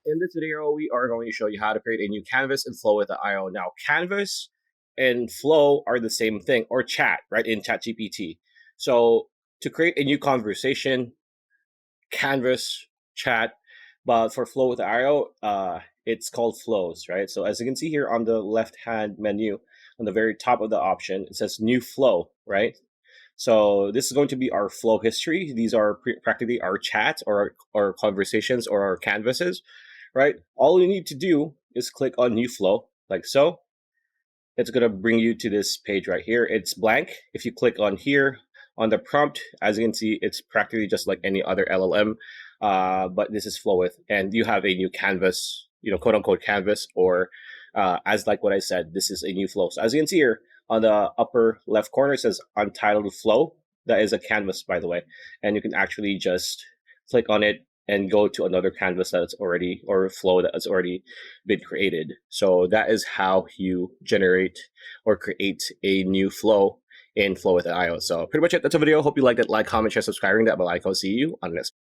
In this video, we are going to show you how to create a new canvas in Flowith.io. Now, canvas and Flow are the same thing, or chat, right, in ChatGPT. So to create a new conversation, canvas, chat, but for Flowith.io, it's called flows, right? So as you can see here on the left-hand menu, on the very top of the option, it says new flow, right? So this is going to be our flow history. These are practically our chats or our conversations or our canvases, right? All you need to do is click on new flow like so. It's going to bring you to this page right here. It's blank. If you click on here on the prompt, as you can see, it's practically just like any other LLM, but this is Flowith, and you have a new canvas, quote unquote canvas, or as like what I said, this is a new flow. So as you can see here on the upper left corner, it says untitled flow. That is a canvas, by the way, and you can actually just click on it and go to another canvas that's already, or flow that has already been created. So that is how you generate or create a new flow in Flowith.io. So pretty much it. That's a video. Hope you liked it. Like, comment, share, subscribing. That bell icon. See you on the next.